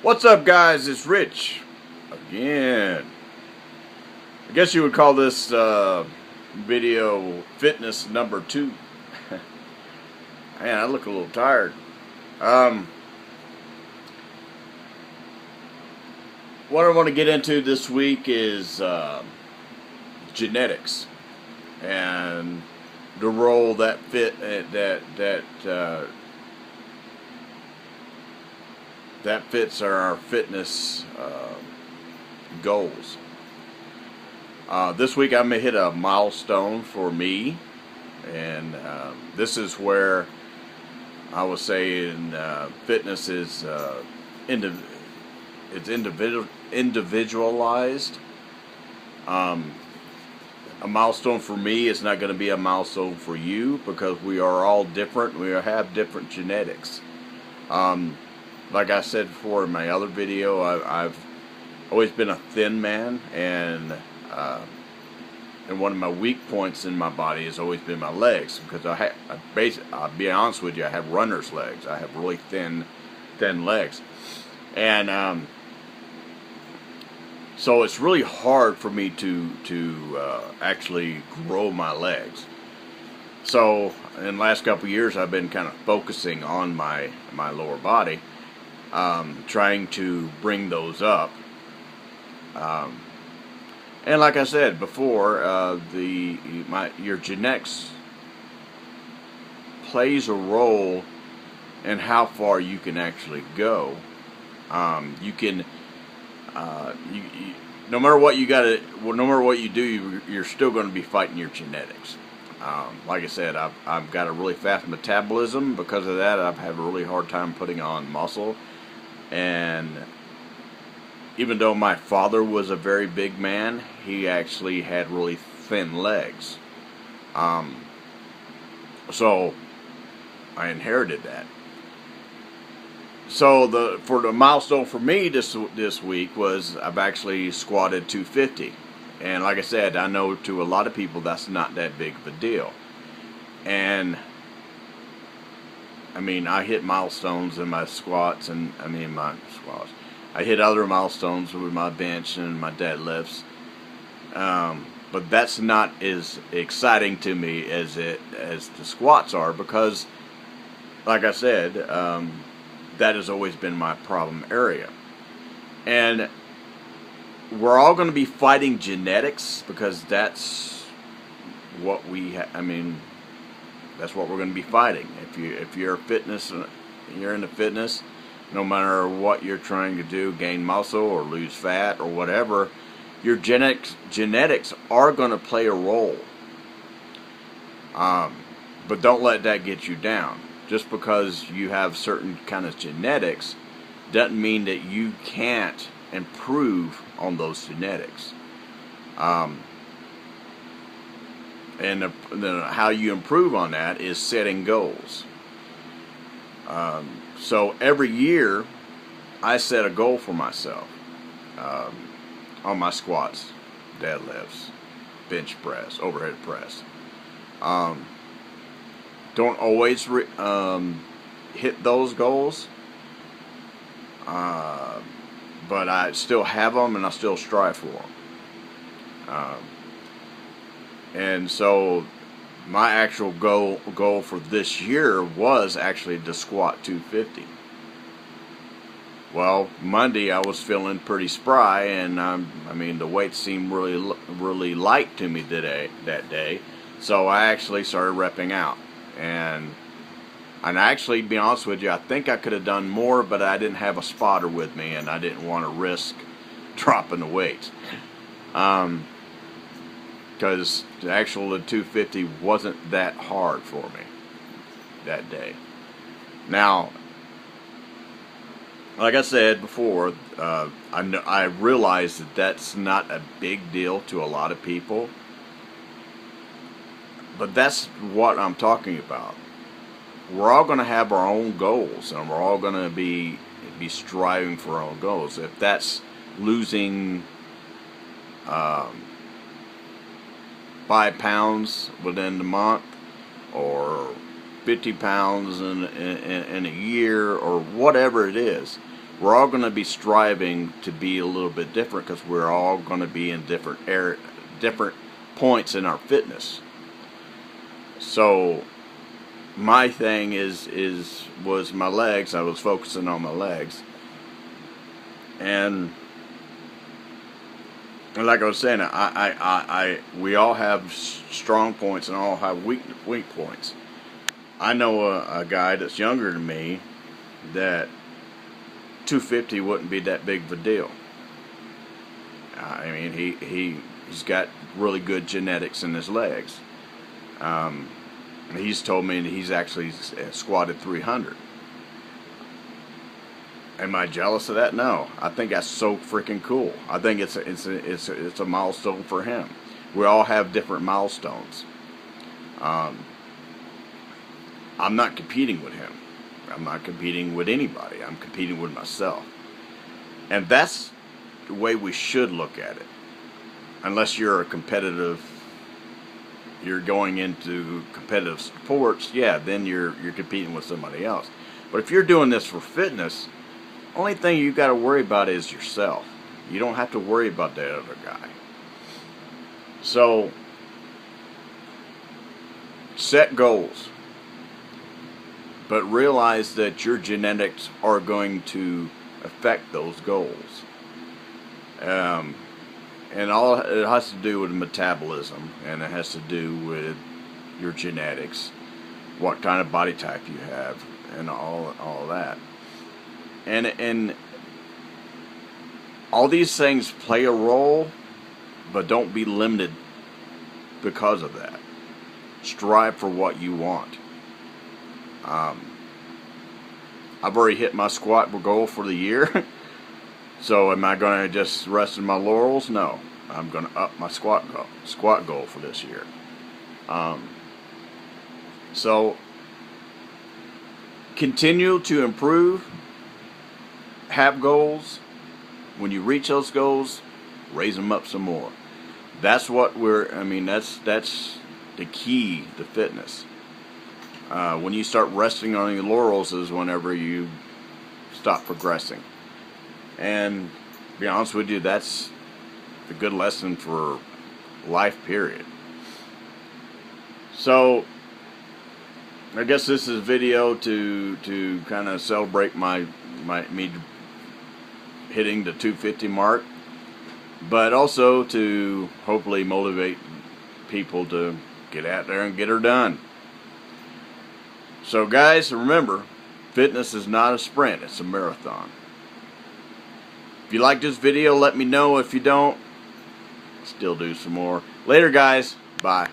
What's up, guys? It's Rich again. I guess you would call this video fitness number 2. Man, I look a little tired. What I want to get into this week is genetics and the role that that fits our fitness goals. This week I'm going to hit a milestone for me, and this is where I was saying fitness is it's individualized. A milestone for me is not going to be a milestone for you because we are all different. We have different genetics. Like I said before in my other video, I've always been a thin man, and one of my weak points in my body has always been my legs, because I'll be honest with you, I have runner's legs. I have really thin legs, and so it's really hard for me to actually grow my legs. So in the last couple of years, I've been kind of focusing on my lower body, trying to bring those up. And like I said before, your genetics plays a role in how far you can actually go. You can, no matter what you no matter what you do, you're still going to be fighting your genetics. Like I said, I've got a really fast metabolism. Because of that, I've had a really hard time putting on muscle. And even though my father was a very big man, he actually had really thin legs. So I inherited that. So for the milestone for me this week was I've actually squatted 250. And like I said, I know to a lot of people that's not that big of a deal. And I mean, I hit milestones in my squats, and I hit other milestones with my bench and my deadlifts. But that's not as exciting to me as the squats are, because, like I said, that has always been my problem area. And we're all going to be fighting genetics, because that's what that's what we're going to be fighting. If you're you're into fitness, no matter what you're trying to do, gain muscle or lose fat or whatever, your genetics are going to play a role. But don't let that get you down. Just because you have certain kind of genetics doesn't mean that you can't improve on those genetics. And how you improve on that is setting goals. So every year I set a goal for myself on my squats, deadlifts, bench press, overhead press. Don't always hit those goals, but I still have them, and I still strive for them. And so my actual goal for this year was actually to squat 250. Well, Monday I was feeling pretty spry, and the weights seemed really light to me that day. So I actually started repping out, and actually, to be honest with you, I think I could have done more, but I didn't have a spotter with me, and I didn't want to risk dropping the weights. Because the 250 wasn't that hard for me that day. Now, like I said before, I realize that that's not a big deal to a lot of people, but that's what I'm talking about. We're all going to have our own goals, and we're all going to be striving for our own goals. If that's losing 5 pounds within the month, or 50 pounds in a year, or whatever it is, we're all going to be striving to be a little bit different, because we're all going to be in different points in our fitness. So my thing was my legs. I was focusing on my legs, and like I was saying, we all have strong points and all have weak points. I know a guy that's younger than me that 250 wouldn't be that big of a deal. I mean, he's got really good genetics in his legs. He's told me that he's actually squatted 300. Am I jealous of that? No. I think that's so freaking cool. I think it's a milestone for him. We all have different milestones. I'm not competing with him. I'm not competing with anybody. I'm competing with myself. And that's the way we should look at it. Unless you're you're going into competitive sports, yeah, then you're competing with somebody else. But if you're doing this for fitness, only thing you got to worry about is yourself. You don't have to worry about that other guy. So set goals, but realize that your genetics are going to affect those goals. And all it has to do with metabolism, and it has to do with your genetics, what kind of body type you have, and all that. And all these things play a role, but don't be limited because of that. Strive for what you want. I've already hit my squat goal for the year. So am I going to just rest in my laurels? No. I'm going to up my squat goal for this year. So continue to improve. Have goals. When you reach those goals, raise them up some more. That's what that's the key to fitness. When you start resting on your laurels is whenever you stop progressing. And to be honest with you, that's a good lesson for life, period. So I guess this is a video to kind of celebrate me hitting the 250 mark, but also to hopefully motivate people to get out there and get her done. So guys, remember, fitness is not a sprint, it's a marathon. If you like this video, let me know. If you don't, still do some more. Later guys, bye.